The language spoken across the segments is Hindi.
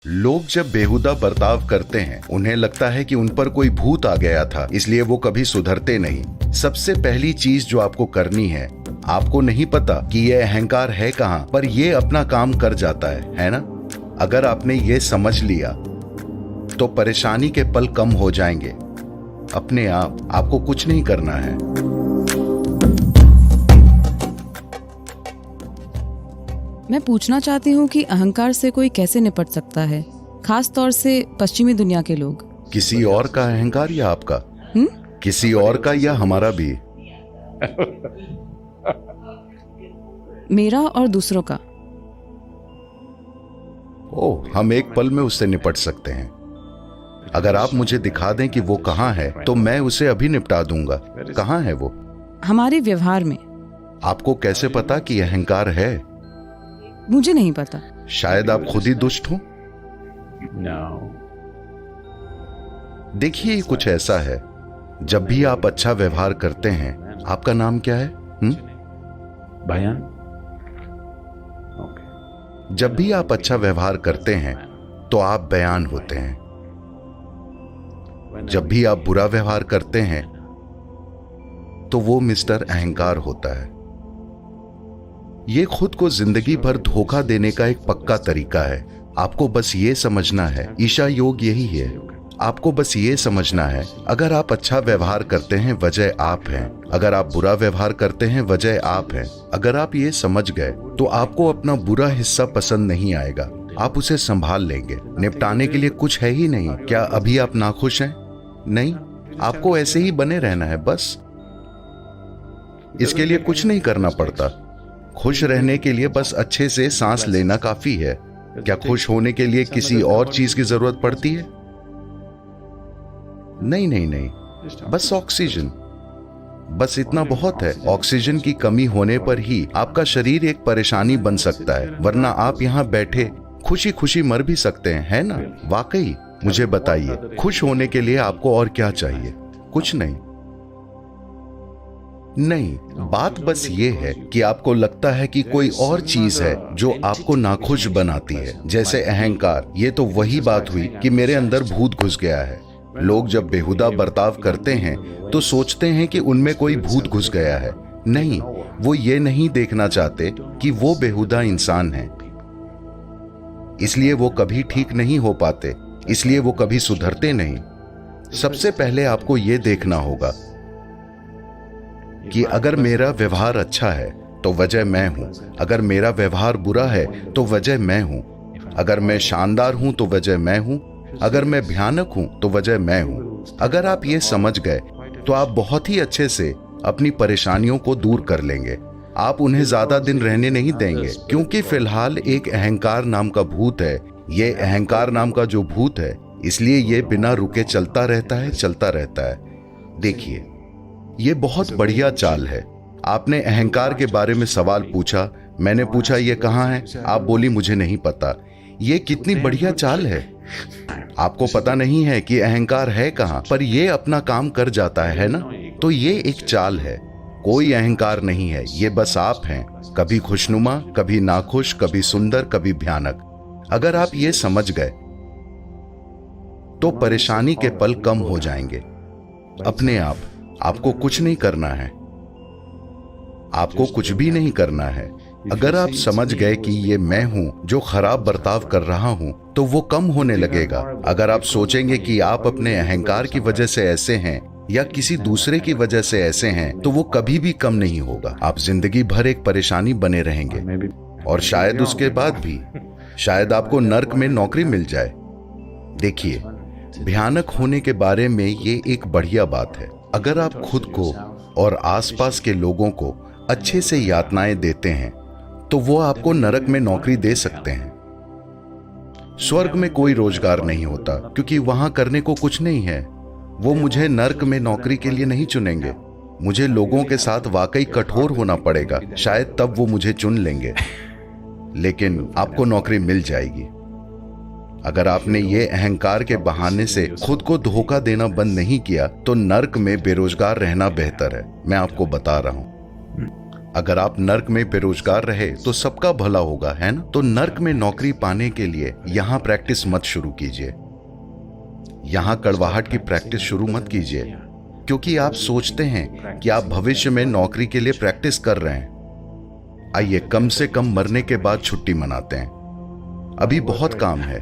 लोग जब बेहुदा बर्ताव करते हैं उन्हें लगता है कि उन पर कोई भूत आ गया था, इसलिए वो कभी सुधरते नहीं। सबसे पहली चीज जो आपको करनी है, आपको नहीं पता कि ये अहंकार है कहाँ, पर ये अपना काम कर जाता है ना। अगर आपने ये समझ लिया तो परेशानी के पल कम हो जाएंगे अपने आप। आपको कुछ नहीं करना है। मैं पूछना चाहती हूँ कि अहंकार से कोई कैसे निपट सकता है, खास तौर से पश्चिमी दुनिया के लोग। किसी और का अहंकार या आपका? किसी और का या हमारा भी? मेरा और दूसरों का। ओह, हम एक पल में उससे निपट सकते हैं। अगर आप मुझे दिखा दें कि वो कहाँ है तो मैं उसे अभी निपटा दूंगा। कहाँ है वो? हमारे व्यवहार में। आपको कैसे पता कि अहंकार है? मुझे नहीं पता। शायद आप खुद ही दुष्ट हो। देखिए, कुछ ऐसा है, जब भी आप अच्छा व्यवहार करते हैं। आपका नाम क्या है? बयान। जब भी आप अच्छा व्यवहार करते हैं तो आप बयान होते हैं। जब भी आप बुरा व्यवहार करते हैं तो वो मिस्टर अहंकार होता है। ये खुद को जिंदगी भर धोखा देने का एक पक्का तरीका है। आपको बस ये समझना है, ईशा योग यही है। आपको बस ये समझना है, अगर आप अच्छा व्यवहार करते हैं वजह आप हैं, अगर आप बुरा व्यवहार करते हैं वजह आप हैं। अगर आप ये समझ गए तो आपको अपना बुरा हिस्सा पसंद नहीं आएगा। आप उसे संभाल लेंगे। निपटाने के लिए कुछ है ही नहीं। क्या अभी आप नाखुश हैं? नहीं, आपको ऐसे ही बने रहना है बस। इसके लिए कुछ नहीं करना पड़ता। खुश रहने के लिए बस अच्छे से सांस लेना काफी है। क्या खुश होने के लिए किसी और चीज की जरूरत पड़ती है? नहीं नहीं नहीं, बस ऑक्सीजन। बस इतना बहुत है। ऑक्सीजन की कमी होने पर ही आपका शरीर एक परेशानी बन सकता है, वरना आप यहाँ बैठे खुशी खुशी मर भी सकते हैं, है ना? वाकई। मुझे बताइए, खुश होने के लिए आपको और क्या चाहिए? कुछ नहीं। नहीं, बात बस ये है कि आपको लगता है कि कोई और चीज है जो आपको नाखुश बनाती है, जैसे अहंकार। ये तो वही बात हुई कि मेरे अंदर भूत घुस गया है। लोग जब बेहुदा बर्ताव करते हैं तो सोचते हैं कि उनमें कोई भूत घुस गया है। नहीं, वो ये नहीं देखना चाहते कि वो बेहुदा इंसान है, इसलिए वो कभी ठीक नहीं हो पाते, इसलिए वो कभी सुधरते नहीं। सबसे पहले आपको ये देखना होगा कि अगर मेरा व्यवहार अच्छा है तो वजह मैं हूं, अगर मेरा व्यवहार बुरा है तो वजह मैं हूं, अगर मैं शानदार हूं तो वजह मैं हूं, अगर मैं भयानक हूं तो वजह मैं हूं। अगर आप ये समझ गए तो आप बहुत ही अच्छे से अपनी परेशानियों को दूर कर लेंगे। आप उन्हें ज्यादा दिन रहने नहीं देंगे, क्योंकि फिलहाल एक अहंकार नाम का भूत है। ये अहंकार नाम का जो भूत है, इसलिए ये बिना रुके चलता रहता है, चलता रहता है। देखिए, ये बहुत बढ़िया चाल है। आपने अहंकार के बारे में सवाल पूछा, मैंने पूछा ये कहाँ है, आप बोली मुझे नहीं पता। ये कितनी बढ़िया चाल है। आपको पता नहीं है कि अहंकार है कहाँ, पर ये अपना काम कर जाता है ना? तो ये एक चाल है। कोई अहंकार नहीं है, ये बस आप हैं, कभी खुशनुमा, कभी नाखुश, कभी सुंदर, कभी भयानक। अगर आप ये समझ गए तो परेशानी के पल कम हो जाएंगे अपने आप। आपको कुछ नहीं करना है, आपको कुछ भी नहीं करना है। अगर आप समझ गए कि ये मैं हूं जो खराब बर्ताव कर रहा हूं, तो वो कम होने लगेगा। अगर आप सोचेंगे कि आप अपने अहंकार की वजह से ऐसे हैं या किसी दूसरे की वजह से ऐसे हैं, तो वो कभी भी कम नहीं होगा। आप जिंदगी भर एक परेशानी बने रहेंगे, और शायद उसके बाद भी शायद आपको नर्क में नौकरी मिल जाए। देखिए, भयानक होने के बारे में ये एक बढ़िया बात है। अगर आप खुद को और आसपास के लोगों को अच्छे से यातनाएं देते हैं तो वो आपको नरक में नौकरी दे सकते हैं। स्वर्ग में कोई रोजगार नहीं होता, क्योंकि वहां करने को कुछ नहीं है। वो मुझे नर्क में नौकरी के लिए नहीं चुनेंगे। मुझे लोगों के साथ वाकई कठोर होना पड़ेगा, शायद तब वो मुझे चुन लेंगे, लेकिन आपको नौकरी मिल जाएगी। अगर आपने ये अहंकार के बहाने से खुद को धोखा देना बंद नहीं किया तो नर्क में बेरोजगार रहना बेहतर है। मैं आपको बता रहा हूं। अगर आप नर्क में बेरोजगार रहे तो सबका भला होगा, है ना? तो नर्क में नौकरी पाने के लिए यहाँ प्रैक्टिस मत शुरू कीजिए, यहाँ कड़वाहट की प्रैक्टिस शुरू मत कीजिए, क्योंकि आप सोचते हैं कि आप भविष्य में नौकरी के लिए प्रैक्टिस कर रहे हैं। आइए कम से कम मरने के बाद छुट्टी मनाते हैं, अभी बहुत काम है।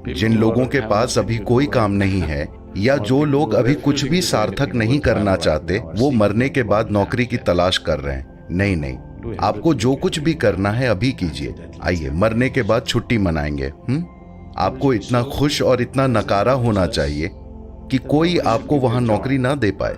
जिन लोगों के पास अभी कोई काम नहीं है या जो लोग अभी कुछ भी सार्थक नहीं करना चाहते, वो मरने के बाद नौकरी की तलाश कर रहे हैं। नहीं नहीं, आपको जो कुछ भी करना है अभी कीजिए। आइए मरने के बाद छुट्टी मनाएंगे। आपको इतना खुश और इतना नकारा होना चाहिए कि कोई आपको वहां नौकरी ना दे पाए।